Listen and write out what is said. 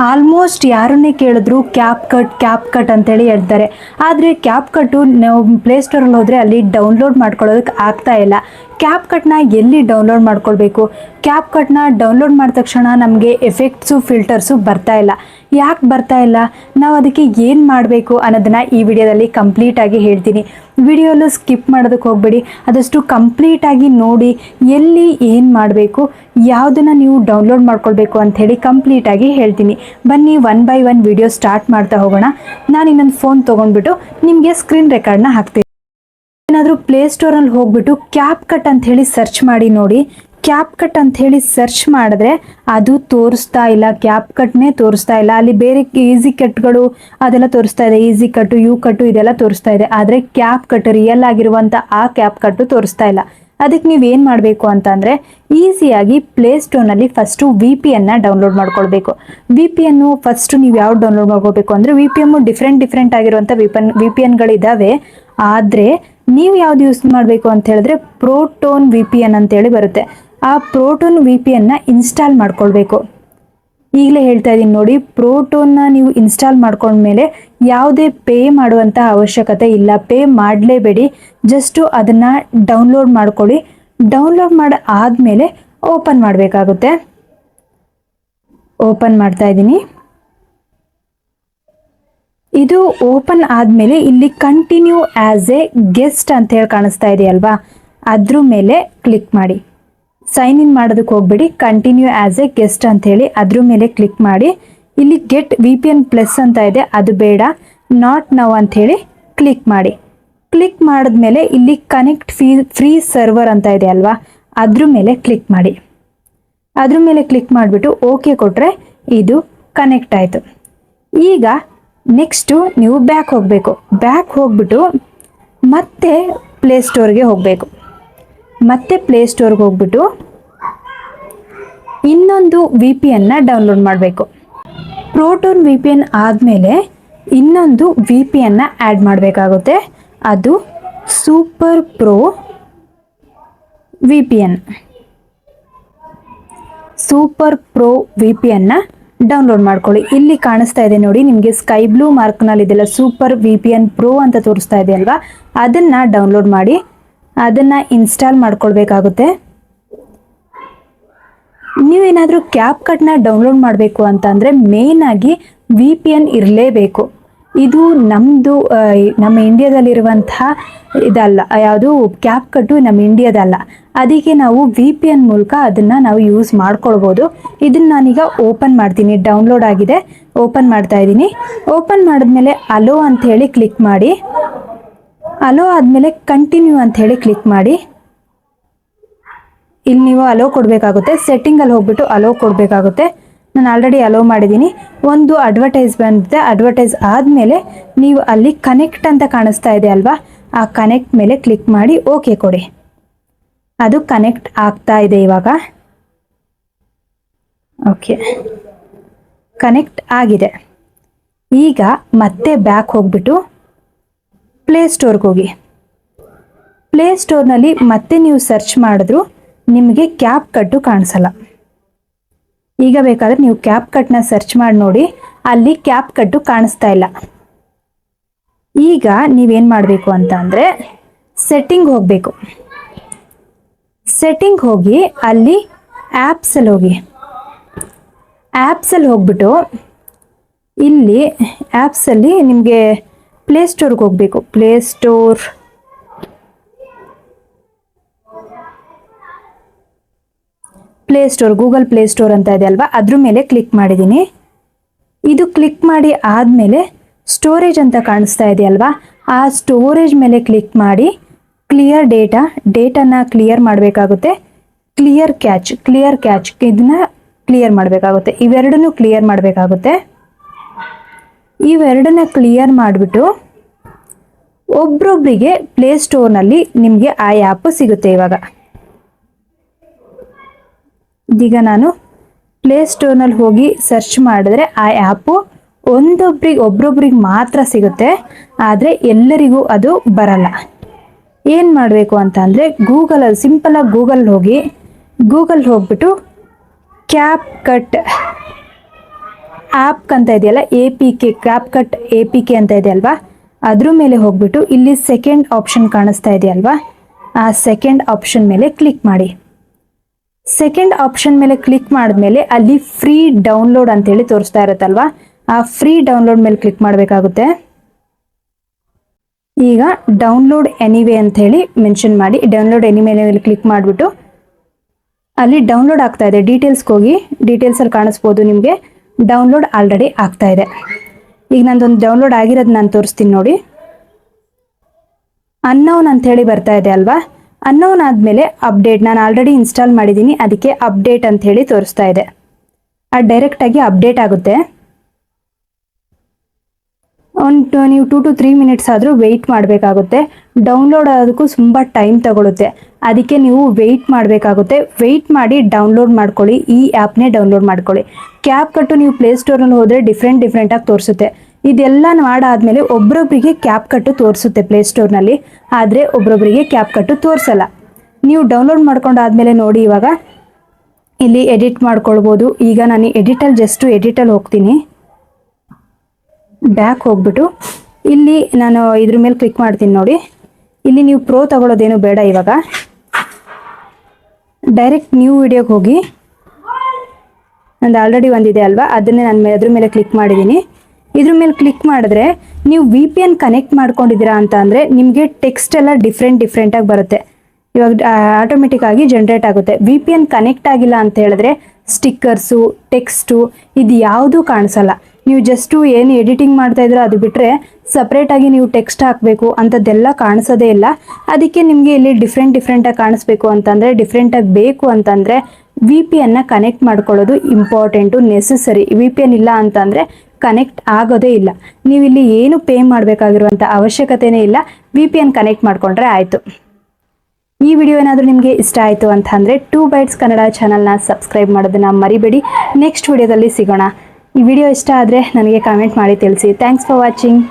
Almost ಯಾರನ್ನೇ ಕೇಳಿದ್ರು cap cut ಅಂತೇಳಿ ಹೇಳ್ತಾರೆ. ಆದರೆ ಕ್ಯಾಪ್ ಕಟ್ಟು ನಾವು ಪ್ಲೇಸ್ಟೋರಲ್ಲಿ ಹೋದರೆ ಅಲ್ಲಿ ಡೌನ್ಲೋಡ್ ಮಾಡ್ಕೊಳ್ಳೋದಕ್ಕೆ ಆಗ್ತಾ ಇಲ್ಲ. ಕ್ಯಾಪ್ ಕಟ್ನ ಎಲ್ಲಿ ಡೌನ್ಲೋಡ್ ಮಾಡ್ಕೊಳ್ಬೇಕು? ಕ್ಯಾಪ್ ಕಟ್ನ ಡೌನ್ಲೋಡ್ ಮಾಡಿದ ತಕ್ಷಣ ನಮಗೆ ಎಫೆಕ್ಟ್ಸು ಫಿಲ್ಟರ್ಸು ಬರ್ತಾ ಇಲ್ಲ. ಯಾಕೆ ಬರ್ತಾ ಇಲ್ಲ, ನಾವು ಅದಕ್ಕೆ ಏನು ಮಾಡಬೇಕು ಅನ್ನೋದನ್ನು ಈ ವಿಡಿಯೋದಲ್ಲಿ ಕಂಪ್ಲೀಟಾಗಿ ಹೇಳ್ತೀನಿ. ವಿಡಿಯೋಲು ಸ್ಕಿಪ್ ಮಾಡೋದಕ್ಕೆ ಹೋಗಬೇಡಿ, ಆದಷ್ಟು ಕಂಪ್ಲೀಟಾಗಿ ನೋಡಿ ಎಲ್ಲಿ ಏನು ಮಾಡಬೇಕು, ಯಾವುದನ್ನು ನೀವು ಡೌನ್ಲೋಡ್ ಮಾಡ್ಕೊಳ್ಬೇಕು ಅಂಥೇಳಿ ಕಂಪ್ಲೀಟಾಗಿ ಹೇಳ್ತೀನಿ. ಬನ್ನಿ one by one video start ಮಾಡ್ತಾ ಹೋಗೋಣ. ನಾನು ಇನ್ನೊಂದು ಫೋನ್ ತೊಗೊಂಡ್ಬಿಟ್ಟು ನಿಮಗೆ ಸ್ಕ್ರೀನ್ ರೆಕಾರ್ಡ್ನ ಹಾಕ್ತೀನಿ. ಏನಾದರೂ ಪ್ಲೇಸ್ಟೋರಲ್ಲಿ ಹೋಗ್ಬಿಟ್ಟು ಕ್ಯಾಪ್ ಕಟ್ ಅಂಥೇಳಿ ಸರ್ಚ್ ಮಾಡಿ ನೋಡಿ. ಕ್ಯಾಪ್ ಕಟ್ ಅಂಥೇಳಿ ಸರ್ಚ್ ಮಾಡಿದ್ರೆ ಅದು ತೋರಿಸ್ತಾ ಇಲ್ಲ, ಕ್ಯಾಪ್ ಕಟ್ನೇ ತೋರಿಸ್ತಾ ಇಲ್ಲ. ಅಲ್ಲಿ ಬೇರೆ ಈಸಿ ಕಟ್ಗಳು ಅದೆಲ್ಲ ತೋರಿಸ್ತಾ ಇದೆ, ಈಸಿ ಕಟ್ಟು, ಯು ಕಟ್ಟು ಇದೆಲ್ಲ ತೋರಿಸ್ತಾ ಇದೆ. ಆದರೆ ಕ್ಯಾಪ್ ಕಟ್ ರಿಯಲ್ ಆಗಿರುವಂಥ ಆ ಕ್ಯಾಪ್ ಕಟ್ಟು ತೋರಿಸ್ತಾ ಇಲ್ಲ. ಅದಕ್ಕೆ ನೀವೇನು ಮಾಡಬೇಕು ಅಂತಂದರೆ ಈಸಿಯಾಗಿ ಪ್ಲೇಸ್ಟೋರ್ನಲ್ಲಿ ಫಸ್ಟು VPNನ ಡೌನ್ಲೋಡ್ ಮಾಡ್ಕೊಳ್ಬೇಕು. VPN ಫಸ್ಟು ನೀವು ಯಾವ್ದು ಡೌನ್ಲೋಡ್ ಮಾಡ್ಕೋಬೇಕು ಅಂದರೆ VPN ಡಿಫ್ರೆಂಟ್ ಆಗಿರುವಂಥ VPNಗಳಿದ್ದಾವೆ. ಆದರೆ ನೀವು ಯಾವ್ದು ಯೂಸ್ ಮಾಡಬೇಕು ಅಂತ ಹೇಳಿದ್ರೆ ಪ್ರೋಟೋನ್ VPN ಅಂತೇಳಿ ಬರುತ್ತೆ. ಆ ಪ್ರೋಟೋನ್ VPNನ ಇನ್ಸ್ಟಾಲ್ ಮಾಡ್ಕೊಳ್ಬೇಕು. ಈಗಲೇ ಹೇಳ್ತಾ ಇದ್ದೀನಿ ನೋಡಿ, ಪ್ರೋಟೋನ್ನ ನೀವು ಇನ್ಸ್ಟಾಲ್ ಮಾಡ್ಕೊಂಡ್ಮೇಲೆ ಯಾವುದೇ ಪೇ ಮಾಡುವಂಥ ಅವಶ್ಯಕತೆ ಇಲ್ಲ. ಪೇ ಮಾಡಲೇಬೇಡಿ, ಜಸ್ಟು ಅದನ್ನು ಡೌನ್ಲೋಡ್ ಮಾಡ್ಕೊಳ್ಳಿ. ಡೌನ್ಲೋಡ್ ಮಾಡಿ ಆದಮೇಲೆ ಓಪನ್ ಮಾಡಬೇಕಾಗುತ್ತೆ. ಓಪನ್ ಮಾಡ್ತಾ ಇದ್ದೀನಿ. ಇದು ಓಪನ್ ಆದಮೇಲೆ ಇಲ್ಲಿ ಕಂಟಿನ್ಯೂ ಆ್ಯಸ್ ಎ ಗೆಸ್ಟ್ ಅಂತ ಹೇಳಿ ಕಾಣಿಸ್ತಾ ಇದೆಯಲ್ವಾ, ಅದ್ರ ಮೇಲೆ ಕ್ಲಿಕ್ ಮಾಡಿ. ಸೈನ್ ಇನ್ ಮಾಡೋದಕ್ಕೆ ಹೋಗ್ಬೇಡಿ, ಕಂಟಿನ್ಯೂ ಆ್ಯಸ್ ಎ ಗೆಸ್ಟ್ ಅಂಥೇಳಿ ಅದ್ರ ಮೇಲೆ ಕ್ಲಿಕ್ ಮಾಡಿ. ಇಲ್ಲಿ ಗೆಟ್ VPN ಪ್ಲಸ್ ಅಂತ ಇದೆ, ಅದು ಬೇಡ, ನಾಟ್ ನೌ ಅಂಥೇಳಿ ಕ್ಲಿಕ್ ಮಾಡಿ. ಕ್ಲಿಕ್ ಮಾಡಿದ್ಮೇಲೆ ಇಲ್ಲಿ ಕನೆಕ್ಟ್ ಫ್ರೀ ಸರ್ವರ್ ಅಂತ ಇದೆ ಅಲ್ವಾ, ಅದ್ರ ಮೇಲೆ ಕ್ಲಿಕ್ ಮಾಡಿ. ಅದ್ರ ಮೇಲೆ ಕ್ಲಿಕ್ ಮಾಡಿಬಿಟ್ಟು ಓಕೆ ಕೊಟ್ಟರೆ ಇದು ಕನೆಕ್ಟ್ ಆಯಿತು. ಈಗ ನೆಕ್ಸ್ಟು ನೀವು ಬ್ಯಾಕ್ ಹೋಗಬೇಕು. ಬ್ಯಾಕ್ ಹೋಗ್ಬಿಟ್ಟು ಮತ್ತೆ ಪ್ಲೇಸ್ಟೋರ್ಗೆ ಹೋಗಬೇಕು. ಮತ್ತೆ ಪ್ಲೇಸ್ಟೋರ್ಗೆ ಹೋಗ್ಬಿಟ್ಟು ಇನ್ನೊಂದು VPNನ ಡೌನ್ಲೋಡ್ ಮಾಡಬೇಕು. ಪ್ರೋಟೋನ್ VPN ಆದಮೇಲೆ ಇನ್ನೊಂದು VPNನ ಆ್ಯಡ್ ಮಾಡಬೇಕಾಗುತ್ತೆ. ಅದು super pro VPN. Super pro VPNನ ಡೌನ್ಲೋಡ್ ಮಾಡ್ಕೊಳ್ಳಿ. ಇಲ್ಲಿ ಕಾಣಿಸ್ತಾ ಇದೆ ನೋಡಿ, ನಿಮಗೆ ಸ್ಕೈ ಬ್ಲೂ ಮಾರ್ಕ್ನಲ್ಲಿ ಇದೆಲ್ಲ ಸೂಪರ್ VPN ಪ್ರೋ ಅಂತ ತೋರಿಸ್ತಾ ಇದೆ ಅಲ್ವಾ, ಅದನ್ನು ಡೌನ್ಲೋಡ್ ಮಾಡಿ ಅದನ್ನು ಇನ್ಸ್ಟಾಲ್ ಮಾಡ್ಕೊಳ್ಬೇಕಾಗುತ್ತೆ. ನೀವೇನಾದರೂ ಕ್ಯಾಪ್ ಕಟ್ನ ಡೌನ್ಲೋಡ್ ಮಾಡಬೇಕು ಅಂತಂದರೆ ಮೇಯ್ನಾಗಿ VPN ಇರಲೇಬೇಕು. ಇದು ನಮ್ಮ ಇಂಡಿಯಾದಲ್ಲಿರುವಂತಹ ಇದಲ್ಲ, ಯಾವುದು ಕ್ಯಾಪ್ ಕಟ್ಟು ನಮ್ಮ ಇಂಡಿಯಾದಲ್ಲ. ಅದಕ್ಕೆ ನಾವು VPN ಮೂಲಕ ಅದನ್ನು ನಾವು ಯೂಸ್ ಮಾಡ್ಕೊಳ್ಬೋದು. ಇದನ್ನು ನಾನೀಗ ಓಪನ್ ಮಾಡ್ತೀನಿ. ಡೌನ್ಲೋಡ್ ಆಗಿದೆ, ಓಪನ್ ಮಾಡ್ತಾ ಇದ್ದೀನಿ. ಓಪನ್ ಮಾಡಿದ್ಮೇಲೆ ಅಲೋ ಅಂಥೇಳಿ ಕ್ಲಿಕ್ ಮಾಡಿ. ಅಲೋ ಆದಮೇಲೆ ಕಂಟಿನ್ಯೂ ಅಂಥೇಳಿ ಕ್ಲಿಕ್ ಮಾಡಿ. ಇಲ್ಲಿ ನೀವು ಅಲೋ ಕೊಡಬೇಕಾಗುತ್ತೆ. ಸೆಟ್ಟಿಂಗಲ್ಲಿ ಹೋಗ್ಬಿಟ್ಟು ಅಲೋ ಕೊಡಬೇಕಾಗುತ್ತೆ. ನಾನು ಆಲ್ರೆಡಿ ಅಲೋ ಮಾಡಿದ್ದೀನಿ. ಒಂದು ಅಡ್ವರ್ಟೈಸ್ ಬಂದಿದೆ. ಅಡ್ವರ್ಟೈಸ್ ಆದಮೇಲೆ ನೀವು ಅಲ್ಲಿ ಕನೆಕ್ಟ್ ಅಂತ ಕಾಣಿಸ್ತಾ ಇದೆ ಅಲ್ವಾ, ಆ ಕನೆಕ್ಟ್ ಮೇಲೆ ಕ್ಲಿಕ್ ಮಾಡಿ ಓಕೆ ಕೊಡಿ. ಅದು ಕನೆಕ್ಟ್ ಆಗ್ತಾ ಇದೆ ಇವಾಗ. ಓಕೆ, ಕನೆಕ್ಟ್ ಆಗಿದೆ. ಈಗ ಮತ್ತೆ ಬ್ಯಾಕ್ ಹೋಗ್ಬಿಟ್ಟು ಪ್ಲೇಸ್ಟೋರ್ಗೆ ಹೋಗಿ. ಪ್ಲೇಸ್ಟೋರ್ನಲ್ಲಿ ಮತ್ತೆ ನೀವು ಸರ್ಚ್ ಮಾಡಿದ್ರು ನಿಮಗೆ ಕ್ಯಾಪ್ ಕಟ್ಟು ಕಾಣಿಸಲ್ಲ. ಈಗ ಬೇಕಾದರೆ ನೀವು ಕ್ಯಾಪ್ ಕಟ್ನ ಸರ್ಚ್ ಮಾಡಿ ನೋಡಿ, ಅಲ್ಲಿ ಕ್ಯಾಪ್ ಕಟ್ಟು ಕಾಣಿಸ್ತಾ ಇಲ್ಲ. ಈಗ ನೀವೇನು ಮಾಡಬೇಕು ಅಂತ ಅಂದರೆ ಸೆಟ್ಟಿಂಗ್ ಹೋಗಬೇಕು. ಸೆಟ್ಟಿಂಗ್ ಹೋಗಿ ಅಲ್ಲಿ ಆ್ಯಪ್ಸಲ್ಲಿ ಹೋಗಿ. ಆ್ಯಪ್ಸಲ್ಲಿ ಹೋಗ್ಬಿಟ್ಟು ಇಲ್ಲಿ ಆ್ಯಪ್ಸಲ್ಲಿ ನಿಮಗೆ ಪ್ಲೇಸ್ಟೋರ್ಗೆ ಹೋಗಬೇಕು. ಪ್ಲೇಸ್ಟೋರ್ ಗೂಗಲ್ ಪ್ಲೇಸ್ಟೋರ್ ಅಂತ ಇದೆ ಅಲ್ವಾ, ಅದ್ರ ಮೇಲೆ ಕ್ಲಿಕ್ ಮಾಡಿದ್ದೀನಿ. ಇದು ಕ್ಲಿಕ್ ಮಾಡಿ ಆದಮೇಲೆ ಸ್ಟೋರೇಜ್ ಅಂತ ಕಾಣಿಸ್ತಾ ಇದೆ ಅಲ್ವಾ, ಆ ಸ್ಟೋರೇಜ್ ಮೇಲೆ ಕ್ಲಿಕ್ ಮಾಡಿ ಕ್ಲಿಯರ್ ಡೇಟಾನ ಕ್ಲಿಯರ್ ಮಾಡಬೇಕಾಗುತ್ತೆ. ಕ್ಲಿಯರ್ ಕ್ಯಾಚ್ ಇದನ್ನ ಕ್ಲಿಯರ್ ಮಾಡಬೇಕಾಗುತ್ತೆ. ಇವೆರಡನ್ನೂ ಕ್ಲಿಯರ್ ಮಾಡಬೇಕಾಗುತ್ತೆ. ಇವೆರಡನ್ನ ಕ್ಲಿಯರ್ ಮಾಡಿಬಿಟ್ಟು ಒಬ್ರೊಬ್ಬರಿಗೆ ಪ್ಲೇಸ್ಟೋರ್ನಲ್ಲಿ ನಿಮಗೆ ಆ ಆ್ಯಪ್ ಸಿಗುತ್ತೆ. ಇದೀಗ ನಾನು ಪ್ಲೇಸ್ಟೋರ್ನಲ್ಲಿ ಹೋಗಿ ಸರ್ಚ್ ಮಾಡಿದ್ರೆ ಆ ಆ್ಯಪು ಒಬ್ರೊಬ್ರಿಗೆ ಮಾತ್ರ ಸಿಗುತ್ತೆ, ಆದರೆ ಎಲ್ಲರಿಗೂ ಅದು ಬರಲ್ಲ. ಏನು ಮಾಡಬೇಕು ಅಂತ ಅಂದರೆ ಗೂಗಲಲ್ಲಿ ಸಿಂಪಲಾಗಿ ಗೂಗಲ್ ಹೋಗ್ಬಿಟ್ಟು ಕ್ಯಾಪ್ ಕಟ್ ಆ್ಯಪ್ ಅಂತ ಇದೆಯಲ್ಲ APK ಕ್ಯಾಪ್ಕಟ್ APK ಅಂತ ಇದೆ ಅಲ್ವಾ, ಅದ್ರ ಮೇಲೆ ಹೋಗ್ಬಿಟ್ಟು ಇಲ್ಲಿ ಸೆಕೆಂಡ್ ಆಪ್ಷನ್ ಕಾಣಿಸ್ತಾ ಇದೆಯಲ್ವಾ, ಆ ಸೆಕೆಂಡ್ ಆಪ್ಷನ್ ಮೇಲೆ ಕ್ಲಿಕ್ ಮಾಡಿ. ಸೆಕೆಂಡ್ ಆಪ್ಷನ್ ಮೇಲೆ ಕ್ಲಿಕ್ ಮಾಡಿದ್ಮೇಲೆ ಅಲ್ಲಿ ಫ್ರೀ ಡೌನ್ಲೋಡ್ ಅಂತೇಳಿ ತೋರಿಸ್ತಾ ಇರುತ್ತಲ್ವಾ, ಆ ಫ್ರೀ ಡೌನ್ಲೋಡ್ ಮೇಲೆ ಕ್ಲಿಕ್ ಮಾಡಬೇಕಾಗುತ್ತೆ. ಈಗ ಡೌನ್ಲೋಡ್ ಎನಿವೇ ಅಂತ ಹೇಳಿ ಮೆನ್ಷನ್ ಮಾಡಿ, ಡೌನ್ಲೋಡ್ ಎನಿವೇ ಮೇಲೆ ಕ್ಲಿಕ್ ಮಾಡಿಬಿಟ್ಟು ಅಲ್ಲಿ ಡೌನ್ಲೋಡ್ ಆಗ್ತಾ ಇದೆ. ಡೀಟೇಲ್ಸ್ಗೆ ಹೋಗಿ, ಡೀಟೇಲ್ಸಲ್ಲಿ ಕಾಣಿಸ್ಬೋದು ನಿಮಗೆ ಡೌನ್ಲೋಡ್ ಆಲ್ರೆಡಿ ಆಗ್ತಾ ಇದೆ. ಈಗ ನಂದೊಂದು ಡೌನ್ಲೋಡ್ ಆಗಿರೋದು ನಾನು ತೋರಿಸ್ತೀನಿ ನೋಡಿ. ಅನ್ನೌನ್ ಅಂತ ಹೇಳಿ ಬರ್ತಾ ಇದೆ ಅಲ್ವಾ, ಅನ್ನೌನ್ ಆದಮೇಲೆ ಅಪ್ಡೇಟ್, ನಾನು ಆಲ್ರೆಡಿ ಇನ್ಸ್ಟಾಲ್ ಮಾಡಿದ್ದೀನಿ ಅದಕ್ಕೆ ಅಪ್ಡೇಟ್ ಅಂತ ಹೇಳಿ ತೋರಿಸ್ತಾ ಇದೆ. ಅದು ಡೈರೆಕ್ಟಾಗಿ ಅಪ್ಡೇಟ್ ಆಗುತ್ತೆ. ನೀವು 2 to 3 ಮಿನಿಟ್ಸ್ ಆದರೂ ವೆಯ್ಟ್ ಮಾಡಬೇಕಾಗುತ್ತೆ. ಡೌನ್ಲೋಡ್ ಆಗೋದಕ್ಕೂ ತುಂಬ ಟೈಮ್ ತಗೊಳುತ್ತೆ, ಅದಕ್ಕೆ ನೀವು ವೆಯ್ಟ್ ಮಾಡಬೇಕಾಗುತ್ತೆ. ವೆಯ್ಟ್ ಮಾಡಿ ಡೌನ್ಲೋಡ್ ಮಾಡ್ಕೊಳ್ಳಿ, ಈ ಆ್ಯಪ್ನೇ ಡೌನ್ಲೋಡ್ ಮಾಡ್ಕೊಳ್ಳಿ. ಕ್ಯಾಪ್ಕಟ್ಟು ನೀವು ಪ್ಲೇಸ್ಟೋರಲ್ಲಿ ಹೋದರೆ ಡಿಫ್ರೆಂಟಾಗಿ ತೋರಿಸುತ್ತೆ. ಇದೆಲ್ಲ ಮಾಡಾದ್ಮೇಲೆ ಒಬ್ರೊಬ್ಬರಿಗೆ ಕ್ಯಾಪ್ಕಟ್ಟು ತೋರಿಸುತ್ತೆ ಪ್ಲೇಸ್ಟೋರ್ನಲ್ಲಿ, ಆದರೆ ಒಬ್ರೊಬ್ಬರಿಗೆ ಕ್ಯಾಪ್ಕಟ್ಟು ತೋರಿಸಲ್ಲ. ನೀವು ಡೌನ್ಲೋಡ್ ಮಾಡ್ಕೊಂಡಾದ್ಮೇಲೆ ನೋಡಿ, ಇವಾಗ ಇಲ್ಲಿ ಎಡಿಟ್ ಮಾಡ್ಕೊಳ್ಬೋದು. ಈಗ ನಾನು ಎಡಿಟಲ್ಲಿ ಹೋಗ್ತೀನಿ. ಬ್ಯಾಕ್ ಹೋಗ್ಬಿಟ್ಟು ಇಲ್ಲಿ ನಾನು ಇದ್ರ ಮೇಲೆ ಕ್ಲಿಕ್ ಮಾಡ್ತೀನಿ ನೋಡಿ. ಇಲ್ಲಿ ನೀವು ಪ್ರೋ ತಗೊಳ್ಳೋದೇನು ಬೇಡ, ಇವಾಗ ಡೈರೆಕ್ಟ್ ನ್ಯೂ ವಿಡಿಯೋಗೆ ಹೋಗಿ, ನಂದು ಆಲ್ರೆಡಿ ಒಂದಿದೆ ಅಲ್ವಾ, ಅದನ್ನೇ ನಾನು ಅದ್ರ ಮೇಲೆ ಕ್ಲಿಕ್ ಮಾಡಿದ್ದೀನಿ. ಇದ್ರ ಮೇಲೆ ಕ್ಲಿಕ್ ಮಾಡಿದ್ರೆ ನೀವು VPN ಕನೆಕ್ಟ್ ಮಾಡ್ಕೊಂಡಿದ್ದೀರಾ ಅಂತ ಅಂದರೆ ನಿಮಗೆ ಟೆಕ್ಸ್ಟ್ ಎಲ್ಲ ಡಿಫ್ರೆಂಟಾಗಿ ಬರುತ್ತೆ. ಇವಾಗ ಆಟೋಮೆಟಿಕ್ ಆಗಿ ಜನ್ರೇಟ್ ಆಗುತ್ತೆ. VPN ಕನೆಕ್ಟ್ ಆಗಿಲ್ಲ ಅಂತ ಹೇಳಿದ್ರೆ ಸ್ಟಿಕ್ಕರ್ಸು, ಟೆಕ್ಸ್ಟು ಇದು ಯಾವುದೂ ಕಾಣಿಸಲ್ಲ. ನೀವು ಜಸ್ಟು ಏನು ಎಡಿಟಿಂಗ್ ಮಾಡ್ತಾ ಇದ್ರೆ ಅದು ಬಿಟ್ಟರೆ ಸಪ್ರೇಟಾಗಿ ನೀವು ಟೆಕ್ಸ್ಟ್ ಹಾಕಬೇಕು ಅಂಥದ್ದೆಲ್ಲ ಕಾಣಿಸೋದೇ ಇಲ್ಲ. ಅದಕ್ಕೆ ನಿಮಗೆ ಇಲ್ಲಿ ಡಿಫ್ರೆಂಟಾಗಿ ಕಾಣಿಸ್ಬೇಕು ಅಂತಂದರೆ, ಡಿಫ್ರೆಂಟಾಗಿ ಬೇಕು ಅಂತಂದರೆ VPN ಕನೆಕ್ಟ್ ಮಾಡ್ಕೊಳ್ಳೋದು ಇಂಪಾರ್ಟೆಂಟು, ನೆಸೆಸರಿ. VPN ಇಲ್ಲ ಅಂತಂದರೆ ಕನೆಕ್ಟ್ ಆಗೋದೇ ಇಲ್ಲ. ನೀವು ಇಲ್ಲಿ ಏನು ಪೇ ಮಾಡಬೇಕಾಗಿರುವಂಥ ಅವಶ್ಯಕತೆನೇ ಇಲ್ಲ, VPN ಕನೆಕ್ಟ್ ಮಾಡಿಕೊಂಡ್ರೆ ಆಯಿತು. ಈ ವಿಡಿಯೋ ಏನಾದರೂ ನಿಮಗೆ ಇಷ್ಟ ಆಯಿತು ಅಂತ ಅಂದರೆ 2 Bytes ಕನ್ನಡ ಚಾನಲ್ನ ಸಬ್ಸ್ಕ್ರೈಬ್ ಮಾಡೋದನ್ನು ಮರಿಬೇಡಿ. ನೆಕ್ಸ್ಟ್ ವಿಡಿಯೋದಲ್ಲಿ ಸಿಗೋಣ. ಈ ವಿಡಿಯೋ ಇಷ್ಟ ಆದರೆ ನನಗೆ ಕಾಮೆಂಟ್ ಮಾಡಿ ತಿಳಿಸಿ. Thanks for watching.